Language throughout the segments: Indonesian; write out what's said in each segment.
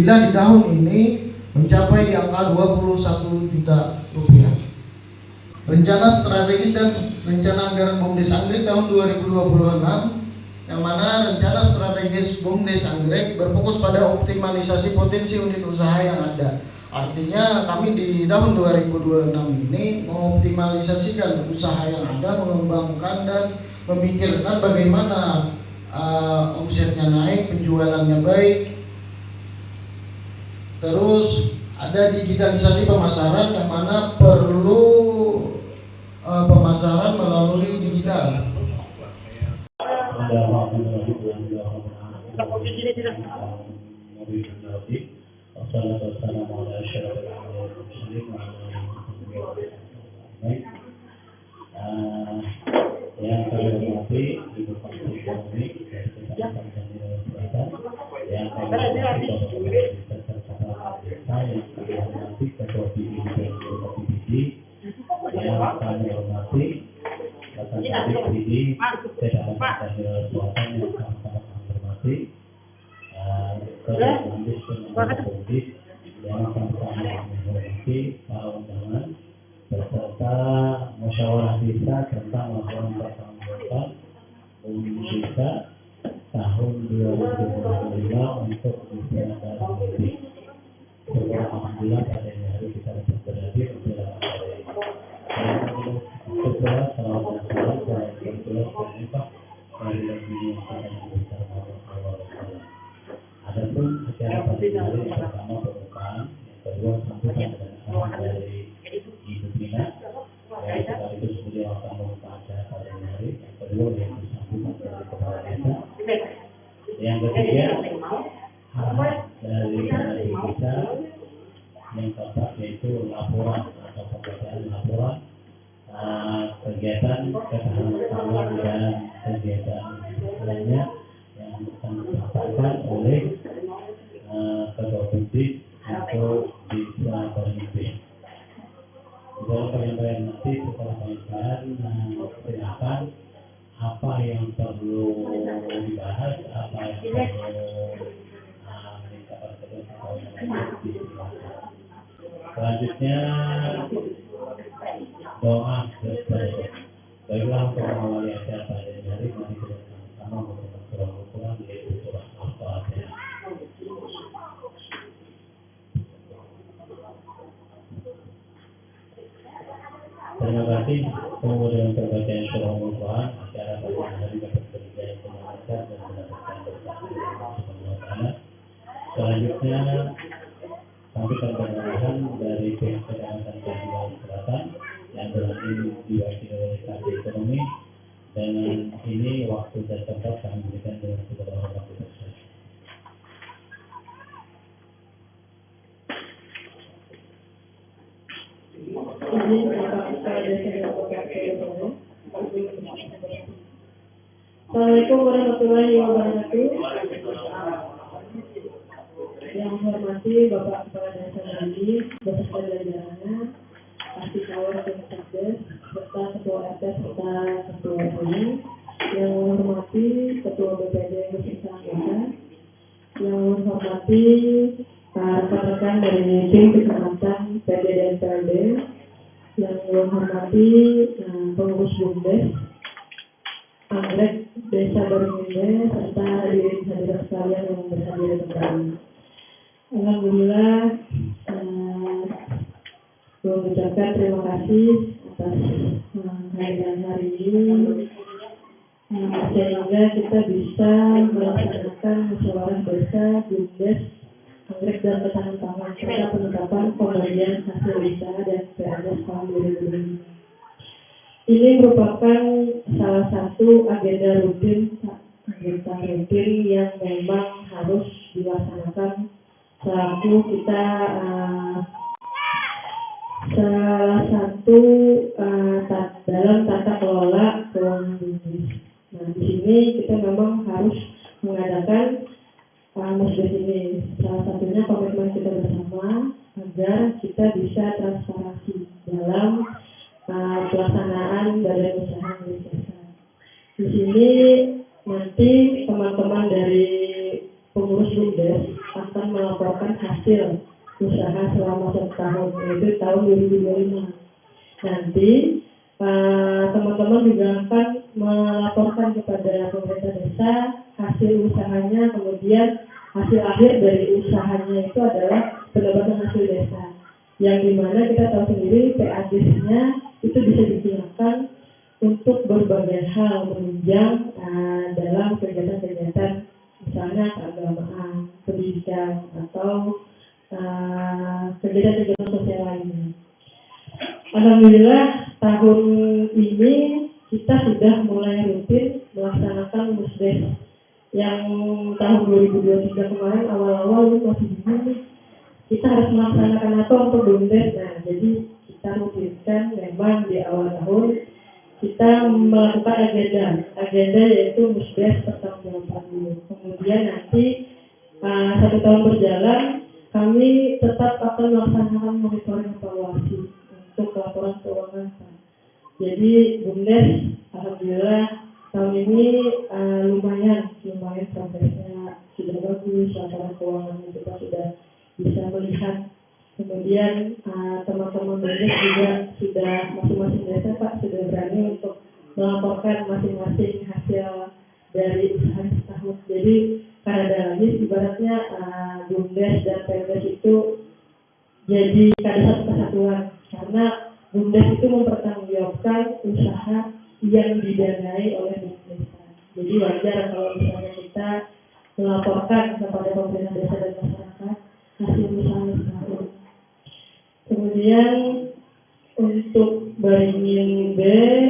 Bila di tahun ini mencapai di angka 21 juta rupiah. Rencana strategis dan rencana anggaran BUMDes Anggrek tahun 2026, yang mana rencana strategis BUMDes Anggrek berfokus pada optimalisasi potensi unit usaha yang ada. Artinya kami di tahun 2026 ini mengoptimalisasikan usaha yang ada, mengembangkan dan memikirkan bagaimana omsetnya naik, penjualannya baik. Terus ada digitalisasi pemasaran yang mana perlu pemasaran melalui digital. Yang kami hormati Ibu Menteri Ekonomi dari Kecamatan Jandira Selatan, yang kami hormati Bapak Desa, yang kami hormati Ketua BPD dan Ketua BPD, yang kami hormati Bapak BPD Kecamatan Jandira Selatan, yang sama-sama kami hormati Ketua Mandis dan Ketua Bundis, yang sama-sama kami hormati para undangan beserta musyawarah desa tentang laporan pertanggungan desa tahun 2025 untuk diselenggarakan. Alhamdulillah pada hari kita dapat berhadir dalam acara ini. Setelah salam dan salam dan berdoa berlimpah dari Nabi Muhammad SAW. Adapun acara pada hari yang pertama pembukaan, yang kedua sambutan dan arahan dari Ibu Tina, yang sekaligus beliau akan membuka acara pada hari. Yang kedua yaitu sambutan dari kepala desa. Yang ketiga arahan dari desa. Yang keempat yaitu laporan atau pembacaan laporan kegiatan ketahanan pangan dan kegiatan lainnya yang akan disampaikan oleh Ketua Bundis untuk desa Bernibis. Dalam penyampaian nanti setelah penyampaian silakan apa yang perlu dibahas, apa yang perlu dimintakan kepada selanjutnya doa bersama. Baiklah untuk mengawali acara pada hari mari kita sama-sama membaca surah Al-Quran yaitu surah Al-Fatihah. Terima kasih. Kemudian perbacaan surah Al-Quran, acara pada hari dapat berjalan dengan lancar dan mendapatkan berkah dari Allah Subhanahu wa Ta'ala. Selanjutnya sambutan pengarahan dari pihak Kecamatan Jandira Selatan yang telah diwakili oleh Kadin Ekonomi. Dengan ini waktu dan tempat kami berikan dengan segala hormat dan hormat. Assalamualaikum warahmatullahi wabarakatuh. Yang hormati Bapak Kepala Desa Bali beserta jajarannya, Kasih Kawan dan Satgas, serta Ketua RT serta Ketua RW. Yang hormati Ketua BPD beserta anggota. Yang hormati rekan-rekan dari tim kecamatan PD dan PLD. Yang hormati pengurus BUMDes Anggrek Desa Bernibis serta hadirin sekalian yang berhadir kembali. Alhamdulillah, mengucapkan terima kasih atas kehadiran hari ini, sehingga kita bisa melaksanakan musyawarah desa BUMDes Anggrek dan Ketahanan Pangan serta penetapan pembagian hasil usaha dan PNS tahun 2020. Ini merupakan salah satu agenda rutin yang memang harus dilaksanakan selaku kita salah satu dalam tata kelola keuangan bisnis. Nah, di sini kita memang harus mengadakan musyawarah ini. Salah satunya komitmen kita bersama agar kita bisa transparansi dalam pelaksanaan badan usaha milik desa. Di sini nanti teman-teman dari pengurus BUMDes akan melaporkan hasil usaha selama 1 tahun, yaitu tahun 2025. Nanti teman-teman juga akan melaporkan kepada pemerintah desa hasil usahanya, kemudian hasil akhir dari usahanya itu adalah pendapatan hasil desa, yang dimana kita tahu sendiri PADS-nya itu bisa digunakan untuk berbagai hal menunjang dalam kegiatan-kegiatan misalnya keagamaan, pendidikan, atau kegiatan-kegiatan sosial lainnya. Alhamdulillah tahun ini kita sudah mulai rutin melaksanakan musdes. Yang tahun 2023 kemarin awal-awal itu masih bingung, kita harus melaksanakan apa untuk BUMDes. Nah, jadi kita rutinkan memang di awal tahun kita melakukan agenda yaitu musdes pertanggungjawaban dulu. Kemudian nanti 1 tahun berjalan kami tetap akan melaksanakan monitoring evaluasi untuk laporan keuangan. Jadi BUMDes alhamdulillah tahun ini lumayan progresnya sudah bagus, laporan keuangan kita sudah bisa melihat. Kemudian teman-teman BUMDes juga sudah masing-masing desa Pak sudah berani untuk melaporkan masing-masing hasil dari usaha setahun. Jadi karena ada lagi ibaratnya BUMDes dan PMDes itu jadi ada satu kesatuan, karena BUMDes itu mempertanggungjawabkan usaha yang didanai oleh BUMDes. Jadi wajar kalau misalnya kita melaporkan kepada pemerintah desa dan masyarakat hasil usaha setahun. Kemudian untuk Baringin B,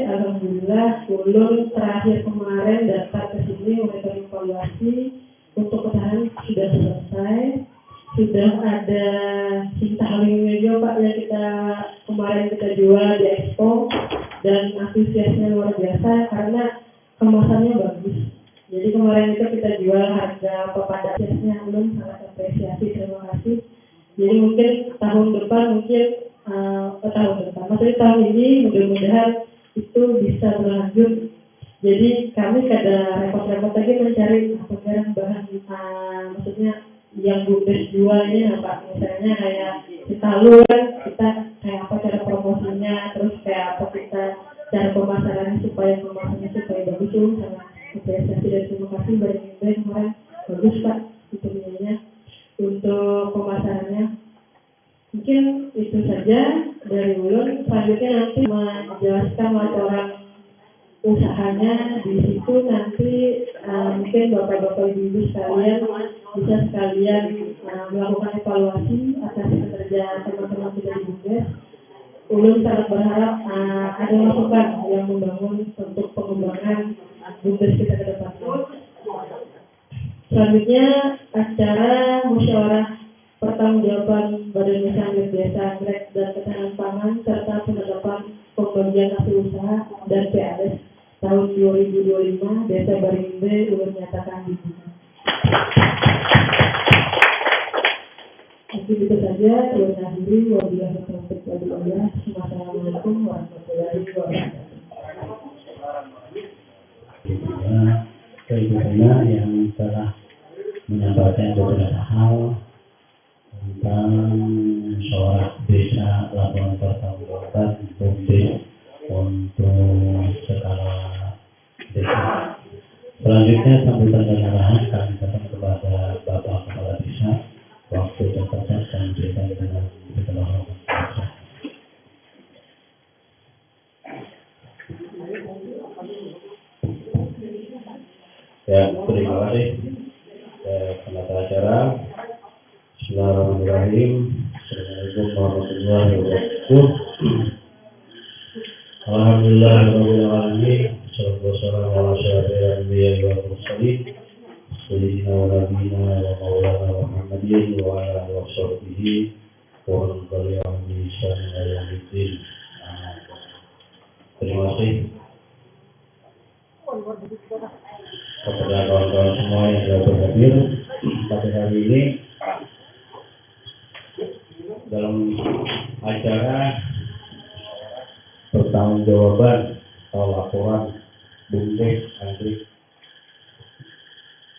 alhamdulillah ulun terakhir kemarin daftar ke sini monitoring evaluasi untuk ketahanan sudah selesai. Sudah ada Sintaling juga Pak yang kemarin kita jual di Expo, dan antusiasnya luar biasa karena kemasannya bagus. Jadi kemarin itu kita jual harga pepadasnya belum, sangat apresiasi, terima kasih. Jadi mungkin tahun depan maksudnya tahun ini mudah-mudahan itu bisa berlanjut. Jadi kami kada repot-repot lagi mencari bahan maksudnya yang BUMDes jual ini Pak, misalnya kayak kita kita kayak apa cara promosinya, terus kayak apa kita cara pemasarannya supaya bagus. Sama apresiasi dan terima kasih Baringin B kemarin bagus Pak itu nilainya untuk pemasarannya. Mungkin itu saja dari ulun. Selanjutnya nanti menjelaskan laporan usahanya di situ nanti mungkin bapak-bapak ibu sekalian bisa sekalian melakukan evaluasi atas kinerja teman-teman kita di BUMDes. Ulun sangat berharap ada masukan yang membangun untuk pengembangan BUMDes kita ke depan. Selanjutnya acara musyawarah pertanggungjawaban Badan Usaha Milik Desa, Anggrek dan Ketahanan Pangan serta penetapan pembagian hasil usaha dan PADS tahun 2025 Desa Baringin B ulun nyatakan dibuka. Mungkin itu saja ulun akhiri. Wabillahi taufiq wal hidayah. Wassalamualaikum warahmatullahi wabarakatuh. Kegiatan yang telah menyampaikan beberapa hal tentang musyawarah desa laporan pertanggungjawaban BUMDes untuk skala desa. Selanjutnya sambutan dan arahan kami datang kepada Bapak Kepala Desa. Waktu terbatas kami berikan dengan segala hormat. Ya, terima kasih penata acara. Bismillahirrahmanirrahim. Assalamualaikum warahmatullahi wabarakatuh. Alhamdulillahirrahmanirrahim. Wassalamualaikum warahmatullahi wabarakatuh. Sayyidina wa nabiyina wa maulana Muhammadin wa ala alihi wa sahbihi wa man tabi'ahum bi ihsan ila yaumil. Terima kasih kepada kawan-kawan semua yang telah berhadir pada hari ini dalam acara pertanggungjawaban atau laporan BUMDes Anggrek.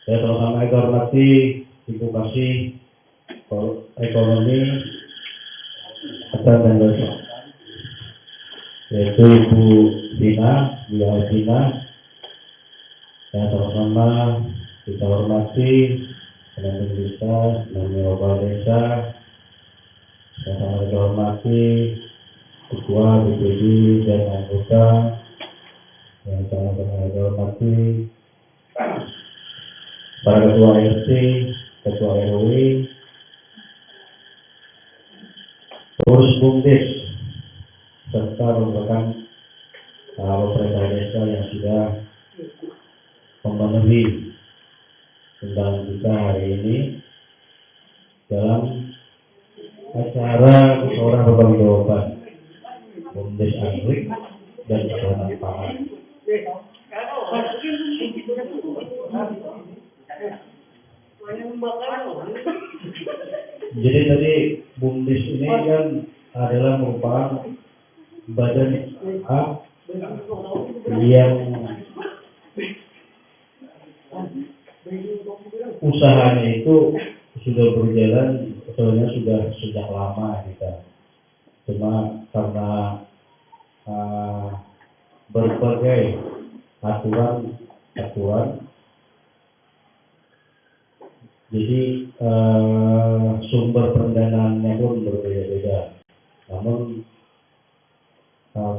Saya terutama hormati Ibu Kasih Ekonomi dan Desa, yaitu Ibu Dina, yang sama-sama kita hormati pendamping desa dan kepala desa, yang sama kita hormati ketua BPD dan anggota, yang sama-sama kita hormati para ketua RT, ketua RW, pengurus BUMDes, serta rekan pemerintah desa yang sudah memenuhi undangan kita hari ini dalam acara musyawarah pertanggungjawaban BUMDes Anggrek dan Ketahanan Pangan. Jadi tadi BUMDes ini kan adalah merupakan badan yang usahanya itu sudah berjalan sebenarnya sudah sejak lama kita. Cuma karena berbagai aturan jadi sumber pendanaannya pun berbeda-beda. Namun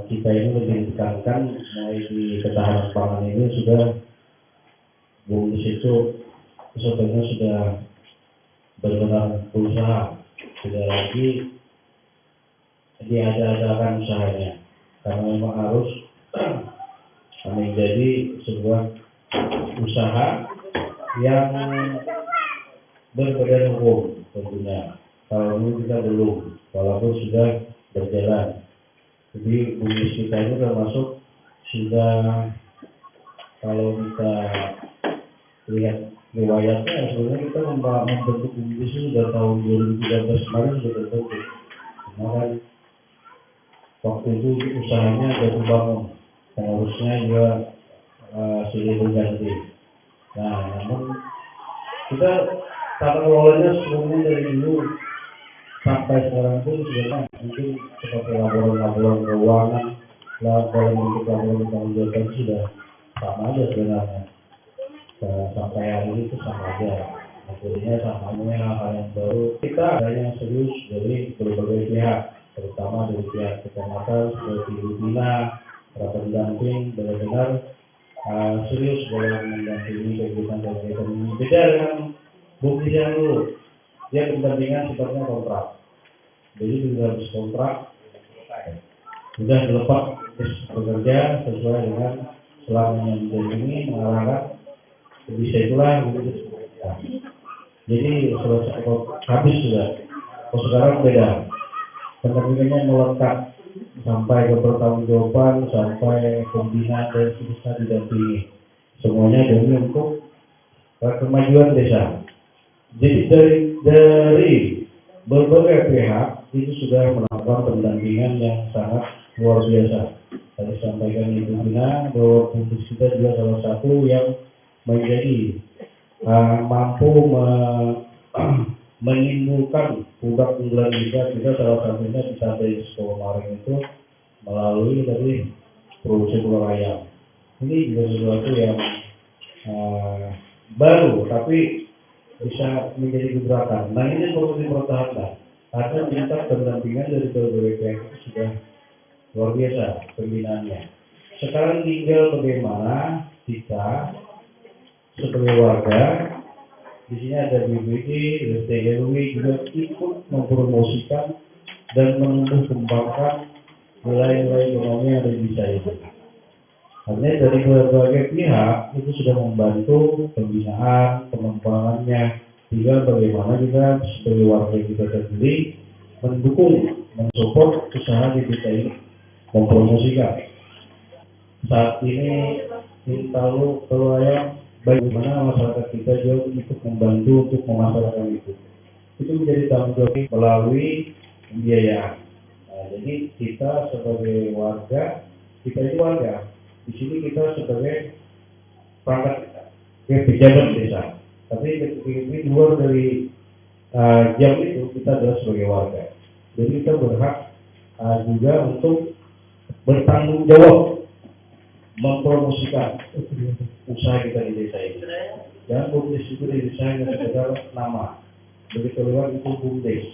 kita ini lebih ditekankan mulai di ketahanan pangan ini sudah BUMDes itu sebetulnya sudah benar-benar berusaha, tidak lagi diada-adakan usahanya, karena memang harus menjadi sebuah usaha yang berbadan hukum tentunya. Kalau ini kita belum, walaupun sudah berjalan. Jadi BUMDes kita itu termasuk sudah, kalau kita lihat riwayatnya, sebenarnya kita membentuk BUMDes itu sudah tahun 2013 kemarin sudah terbentuk. Karena kan waktu itu usahanya sudah terbangun, pengurusnya juga sudah berganti. Nah, namun kita tata kelolanya sebenarnya dari dulu sampai sekarang pun sebenarnya mungkin seperti laporan keuangan, dalam bentuk laporan tanggung jawab sudah sama aja sebenarnya. Sampai hari ini itu sama aja. Akhirnya samanya hal yang baru. Kita ada yang serius dari berbagai pihak, terutama dari pihak kecamatan seperti Ibu Dina, para pendamping benar-benar serius dalam mendampingi kegiatan ini. Beda dengan BUMDes yang dulu, dia pendampingan sifatnya kontrak. Jadi sudah habis kontrak, sudah dilepas bekerja sesuai dengan selama yang mendampingi, mengarahkan, bisa itulah gitu. Jadi selesai habis sudah. Kalau sekarang beda, pendampingannya melekat sampai ke pertanggungjawaban, sampai pembinaan dan bisa didampingi. Semuanya demi untuk kemajuan desa. Jadi dari berbagai pihak itu sudah melakukan pendampingan yang sangat luar biasa. Tadi sampaikan Ibu Dina bahwa BUMDes kita juga salah satu yang menjadi mampu menimbulkan produk unggulan kita salah satunya bisa dari kemarin itu melalui tadi produksi telur ayam. Ini juga sesuatu yang baru tapi bisa menjadi gebrakan. Nah, ini perlu dipertahankan karena tingkat pendampingan dari berbagai pihak itu sudah luar biasa pembinaannya. Sekarang tinggal bagaimana kita sebagai warga, di sini ada BPD, RT RW juga ikut mempromosikan dan menumbuh kembangkan nilai-nilai ekonomi yang ada di desa itu. Artinya dari berbagai pihak itu sudah membantu pembinaan, pengembangannya, tinggal bagaimana kita sebagai warga kita sendiri mendukung, mensupport usaha di desa ini, mempromosikan. Saat ini kita perlu bagaimana masyarakat kita juga untuk membantu untuk memasarkan itu. Itu menjadi tanggung jawab melalui pembiayaan. Nah, jadi kita sebagai warga, kita itu warga. Di sini kita sebagai perangkat pejabat desa. Tapi di luar dari jam itu kita adalah sebagai warga. Jadi kita berhak juga untuk bertanggung jawab mempromosikan usaha kita di desa ini. Dan BUMDes itu di desa yang sekedar nama. Begitu lewat itu BUMDes.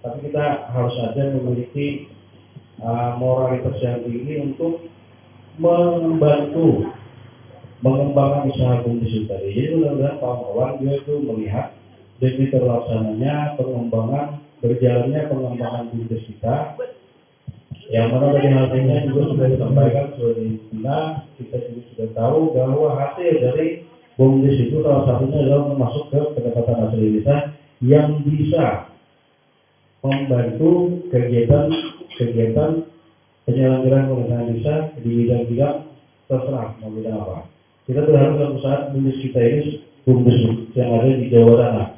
Tapi kita harus ada memiliki moralitas yang tinggi untuk membantu mengembangkan usaha BUMDes itu tadi. Jadi mudah-mudahan kawan-kawan juga itu melihat demi terlaksananya berjalannya pengembangan BUMDes kita, yang mana dari hasilnya juga sudah disampaikan kita juga sudah tahu bahwa hasil dari BUMDes itu salah satunya adalah masuk ke pendapatan asli desa yang bisa membantu kegiatan penyelenggaraan pemerintahan desa di bidang-bidang terserah mau bidang apa. Kita berharap suatu saat BUMDes kita ini BUMDes yang ada di Jawa Tengah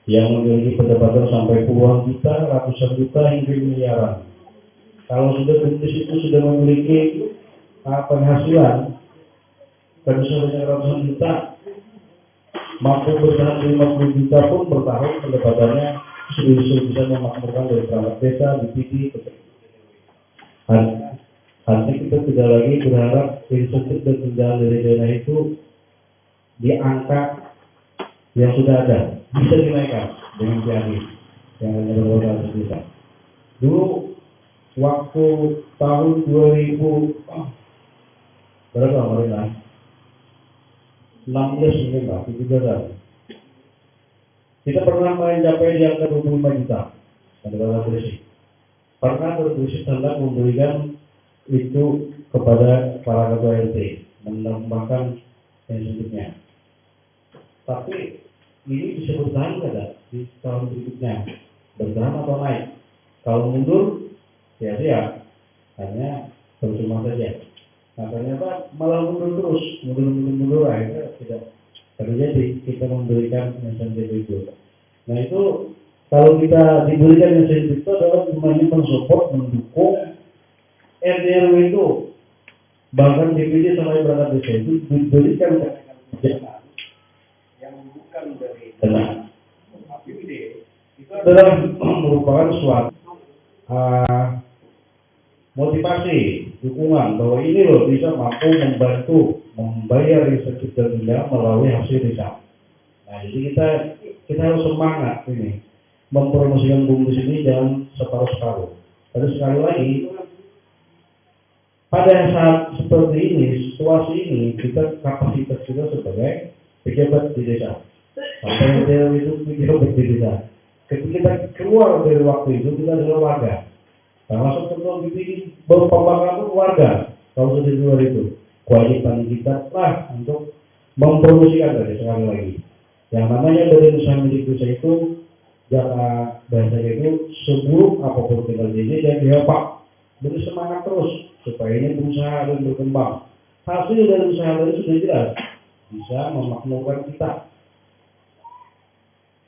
yang memiliki pendapatan sampai puluhan juta, ratusan juta hingga miliaran. Kalau sudah BUMDes itu sudah memiliki penghasilan penghasilannya ratusan juta, mampu bertahan 50 juta pun bertahun pendapatannya sudah bisa memakmurkan dari perangkat desa, BPD, artinya kita tidak lagi berharap insentif dan tunjangan dari dana itu di angka yang sudah ada, bisa dinaikkan dengan PAD yang hanya beberapa juta. Dulu waktu tahun 2000 berapa kemarin? 16 mungkin lah, 17 kita pernah mencapai di angka 25 juta pada bersih. Pernah bersih tentang memberikan itu kepada para ketua RT menambahkan insentifnya. Tapi ini bisa bertahan tidak di tahun berikutnya, bertahan atau naik? Kalau mundur, ya hanya percuma saja. Nah ternyata malah mundur akhirnya tidak terjadi kita memberikan insentif itu. Nah itu kalau kita diberikan insentif itu adalah semuanya mensupport, mendukung RT/RW itu, bahkan DPD sampai berangkat desa itu diberikan kebijakan yang bukan dari dana APBD. Itu adalah merupakan suatu motivasi, dukungan bahwa ini loh bisa mampu membantu membayar insentif dan denda melalui hasil desa. Nah jadi kita harus semangat ini mempromosikan BUMDes ini jangan separuh-separuh. Tapi sekali lagi pada saat seperti ini, situasi ini kita kapasitas kita sebagai pejabat di desa. Sampai itu pejabat di desa. Ketika kita keluar dari waktu itu kita adalah warga. Termasuk ketua BPD berpembangunan warga. Kalau sudah di luar itu, kewajiban kita lah untuk mempromosikan tadi sekali lagi. Yang namanya badan usaha milik desa itu, jangan bahasanya itu seburuk apapun tinggal di sini dan diapa. Beri semangat terus supaya ini berusaha dan berkembang. Hasil dari usaha tadi sudah jelas bisa memakmurkan kita.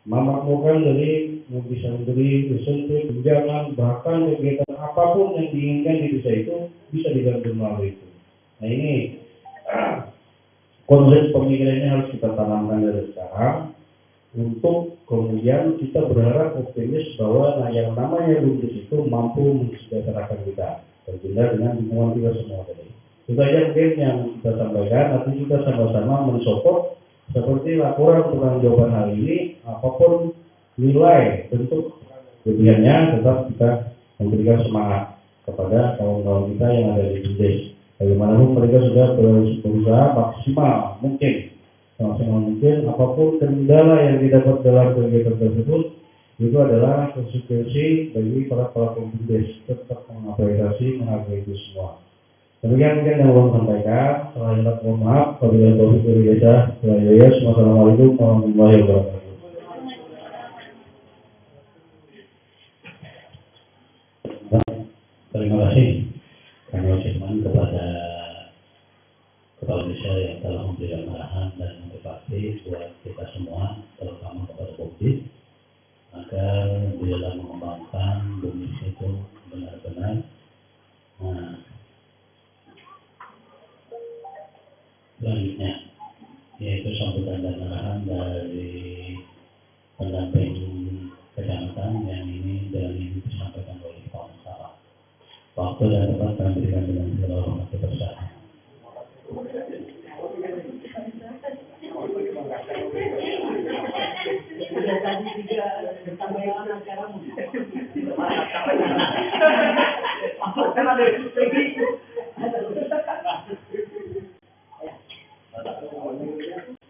Memakmurkan dari bisa memberi insentif, tunjangan, bahkan kegiatan apapun yang diinginkan di desa itu bisa dibantu melalui itu. Nah ini konsep pemikirannya harus kita tanamkan dari sekarang untuk kemudian kita berharap optimis bahwa yang namanya BUMDes itu mampu mensejahterakan kita, tentunya dengan dukungan kita semua tadi. Itu aja mungkin yang kita sampaikan. Nanti kita sama-sama mensupport seperti laporan pertanggungjawaban hal ini, apapun nilai bentuk kelebihannya tetap kita memberikan semangat kepada kawan-kawan kita yang ada di BUMDes. Bagaimanapun mereka sudah berusaha maksimal mungkin apapun kendala yang didapat dalam kegiatan tersebut itu adalah konsekuensi bagi para pelaku BUMDes tetap menghargai itu semua. Demikian mungkin yang saya sampaikan. Selamat mohon maaf apabila taufik dari desa. Wassalamualaikum warahmatullahi wabarakatuh. Terima kasih Kang Yosman kepada kepala desa yang telah memberikan arahan dan motivasi buat kita semua, terutama kepada BUMDes, agar di dalam mengembangkan BUMDes itu benar-benar selanjutnya yaitu sambutan dan arahan dari pendamping kecamatan yang ini dan ini disampaikan oleh Pak Mustafa. Waktu dan tempat kami berikan dengan segala hormat kebersamaan.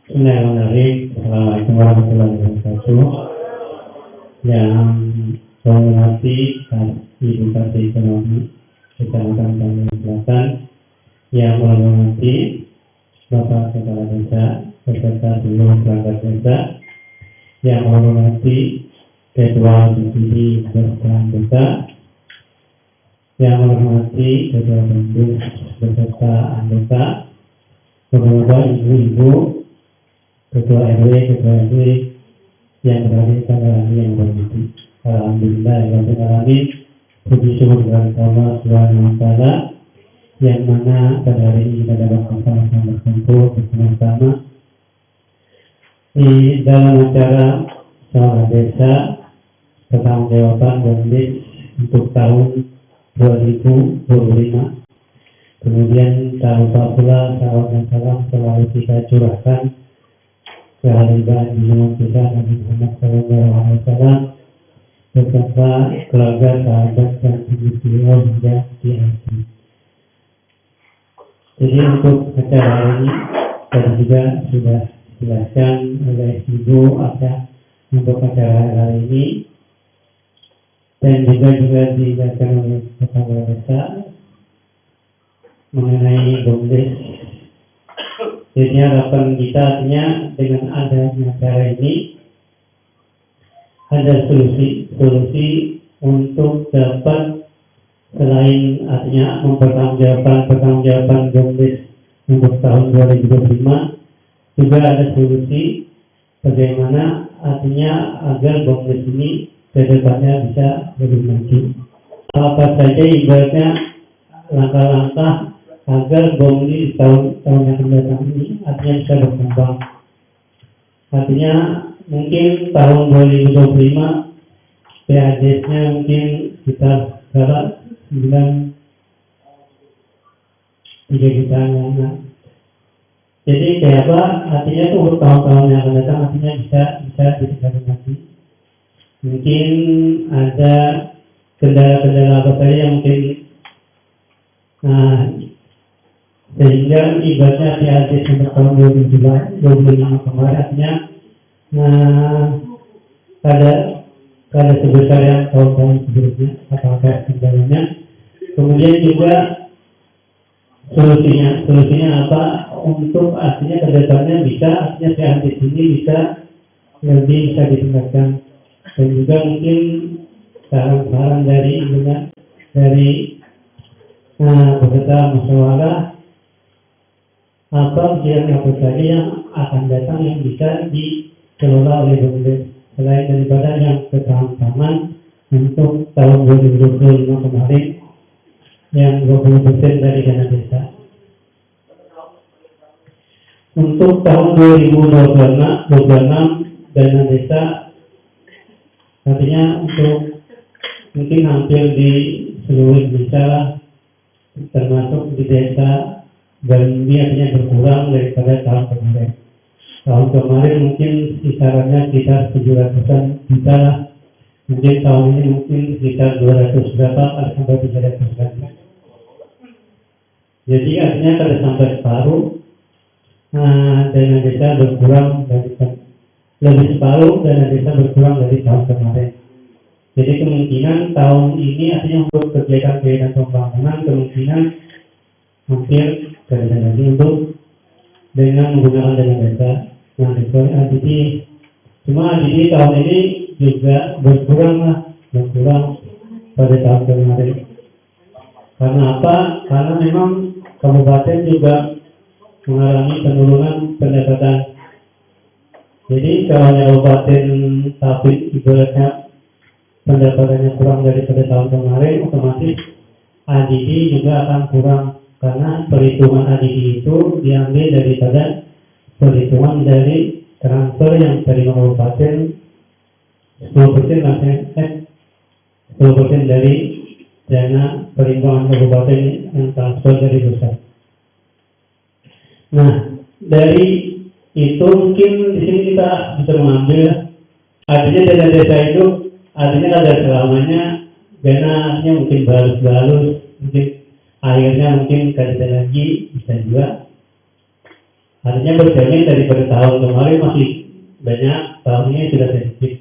Bismillahirrahmanirrahim. Assalamualaikum warahmatullahi wabarakatuh. Yang saya hormati Ibu Kasih Ekonomi Kecamatan Tanjung Selatan, yang menghormati Bapak Kepala Desa beserta seluruh perangkat desa, yang menghormati Ketua DPD beserta desa, yang menghormati Ketua BEMDES beserta anggota, beberapa ibu-ibu, Ketua RW, Ketua RW yang berada pada hari yang berhenti. Alhamdulillah, alamin. Puji syukur kepada Allah Subhanahu wa Ta'ala yang mana pada hari ini kita dapat bersama-sama berkumpul bersama-sama di dalam acara Sawah Desa Pertanggungjawaban BEMDES untuk tahun 2025. Kemudian tak lupa pula salawat dan salam selalu kita curahkan kehadiran junjungan kita Nabi Muhammad SAW beserta keluarga, sahabat dan pengikut beliau hingga di akhir. Jadi untuk acara hari ini tadi juga sudah dijelaskan oleh Ibu apa untuk acara hari ini, dan juga dijelaskan oleh Kepala Desa mengenai BEMDES. Jadi harapan kita artinya dengan adanya acara ini ada solusi untuk dapat selain artinya mempertanggungjawabkan BEMDES untuk tahun 2025, juga ada solusi bagaimana artinya agar BEMDES ini ke depannya bisa lebih maju. Apa saja ibaratnya langkah-langkah agar BOM ini tahun yang akan datang ini artinya bisa berkembang. Artinya mungkin tahun 2025 PADS-nya mungkin sekitar 9 jutaan. Jadi kayak apa? Artinya itu untuk tahun-tahun yang akan datang artinya bisa ditingkatkan lagi. Mungkin ada kendala-kendala apa saja yang mungkin sehingga ibaratnya PADS untuk tahun 2025 kemarin artinya pada sebesar yang tahun-tahun sebelumnya apakah kendalanya. Kemudian juga solusinya apa untuk artinya kedepannya bisa artinya PADS ini bisa lebih bisa ditingkatkan, dan juga mungkin saran-saran dari peserta musyawarah apa saja yang akan datang yang bisa dikelola oleh BEMDES selain daripada yang ketahanan untuk tahun 2025 kemarin yang 20% dari dana desa. Untuk tahun 2026 dana desa artinya untuk mungkin hampir di seluruh Indonesia termasuk di desa dan ini artinya berkurang daripada tahun kemarin. Tahun kemarin mungkin kisarannya sekitar 700-an juta lah. Mungkin tahun ini mungkin sekitar 200 berapa sampai 300 lagi. Jadi artinya kalau sampai separuh dana desa berkurang dari lebih separuh dana desa berkurang dari tahun kemarin. Jadi kemungkinan tahun ini artinya untuk kegiatan pembangunan kemungkinan hampir keadaan lagi untuk dengan menggunakan dana desa. Nah, ADD cuma ADD tahun ini juga berkurang pada tahun kemarin. Karena apa? Karena memang kabupaten juga mengalami penurunan pendapatan. Jadi kalau kabupaten tapi ibaratnya pendapatannya kurang daripada tahun kemarin, otomatis ADD juga akan kurang. Karena perhitungan ADD itu diambil daripada perhitungan dari transfer yang terima kabupaten 10% dari dana perimbangan kabupaten yang transfer dari pusat. Nah, dari itu mungkin di sini kita bisa mengambil, artinya dana desa itu artinya ada selamanya, dananya mungkin balus-balus, mungkin akhirnya mungkin kada lagi, bisa juga artinya bercermin daripada tahun kemarin masih banyak, tahun ini sudah sedikit.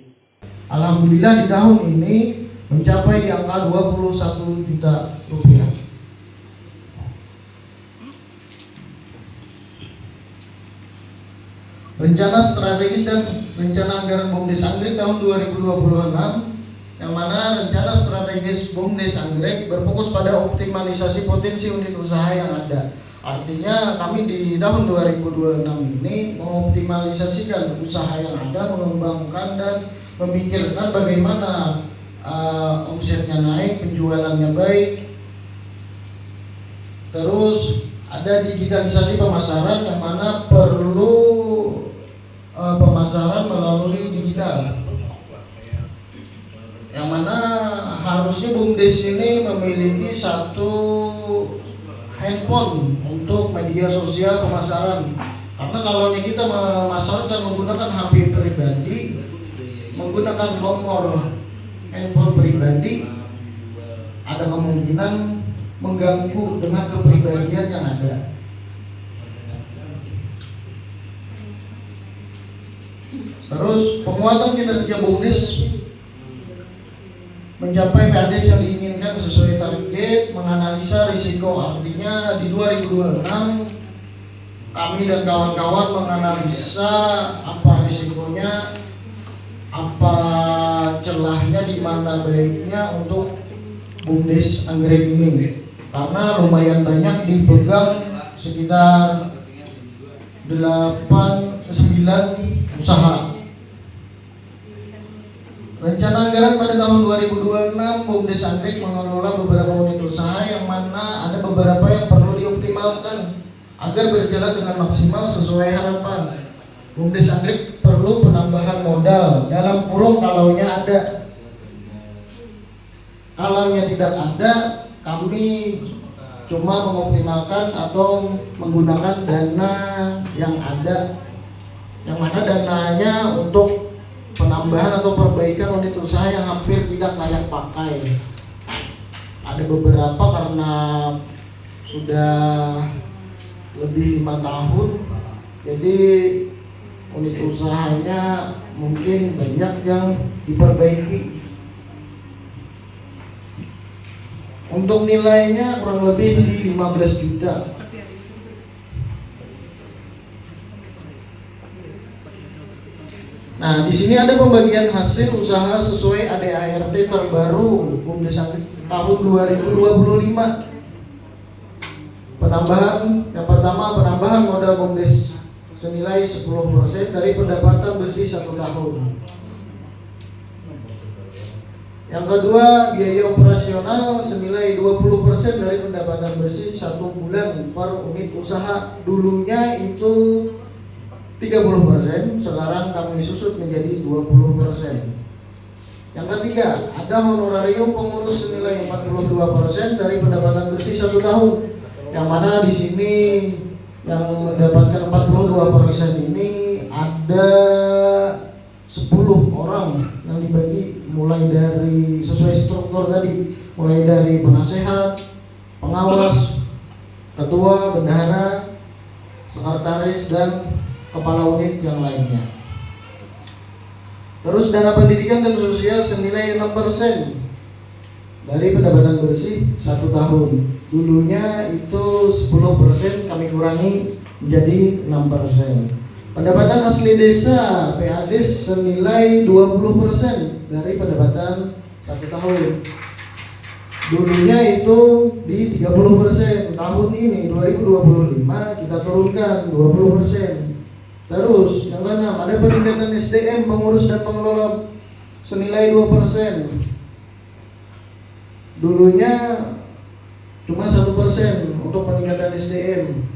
Alhamdulillah di tahun ini mencapai di angka 21 juta rupiah. Rencana strategis dan rencana anggaran BUMDes Anggrek tahun 2026, yang mana rencana strategis BUMDes Anggrek berfokus pada optimalisasi potensi unit usaha yang ada. Artinya kami di tahun 2026 ini mengoptimalisasikan usaha yang ada, mengembangkan dan memikirkan bagaimana omsetnya naik, penjualannya baik. Terus ada digitalisasi pemasaran yang mana perlu pemasaran melalui digital, yang mana harusnya BUMDes ini memiliki satu handphone untuk media sosial pemasaran. Karena kalau kita memasarkan menggunakan HP pribadi, menggunakan nomor handphone pribadi, ada kemungkinan mengganggu dengan kepribadian yang ada. Terus penguatan kinerja BUMDes mencapai PADES yang diinginkan sesuai target, menganalisa risiko. Artinya di 2026 kami dan kawan-kawan menganalisa apa risikonya, apa celahnya, di mana baiknya untuk BUMDes Anggrek ini, karena lumayan banyak dipegang, sekitar 8-9 usaha. Rencana anggaran pada tahun 2026, BUMDes Anggrek mengelola beberapa unit usaha yang mana ada beberapa yang perlu dioptimalkan agar berjalan dengan maksimal sesuai harapan. BUMDes Anggrek perlu penambahan modal, dalam kurung kalaunya ada. Kalaunya tidak ada, kami cuma mengoptimalkan atau menggunakan dana yang ada, yang mana dananya untuk penambahan atau perbaikan unit usaha yang hampir tidak layak pakai. Ada beberapa karena sudah lebih 5 tahun, jadi unit usahanya mungkin banyak yang diperbaiki. Untuk nilainya kurang lebih di 15 juta. Nah, di sini ada pembagian hasil usaha sesuai ADART terbaru BUMDes Anggrek tahun 2025. Penambahan, yang pertama penambahan modal BUMDes senilai 10% dari pendapatan bersih 1 tahun. Yang kedua, biaya operasional senilai 20% dari pendapatan bersih 1 bulan per unit usaha. Dulunya itu 30%, sekarang kami susut menjadi 20%. Yang ketiga, ada honorarium pengurus senilai 42% dari pendapatan bersih 1 tahun. Yang mana di sini yang mendapatkan 42% ini ada 10 orang yang dibagi, mulai dari sesuai struktur tadi, mulai dari penasehat, pengawas, ketua, bendahara, sekretaris, dan kepala unit yang lainnya. Terus dana pendidikan dan sosial senilai 6% dari pendapatan bersih 1 tahun. Dulunya itu 10%, kami kurangi menjadi 6%. Pendapatan asli desa PADES senilai 20% dari pendapatan 1 tahun. Dulunya itu di 30%. Tahun ini 2025 kita turunkan 20%. Terus yang keenam, ada peningkatan SDM pengurus dan pengelola senilai 2%. Dulunya cuma 1% untuk peningkatan SDM.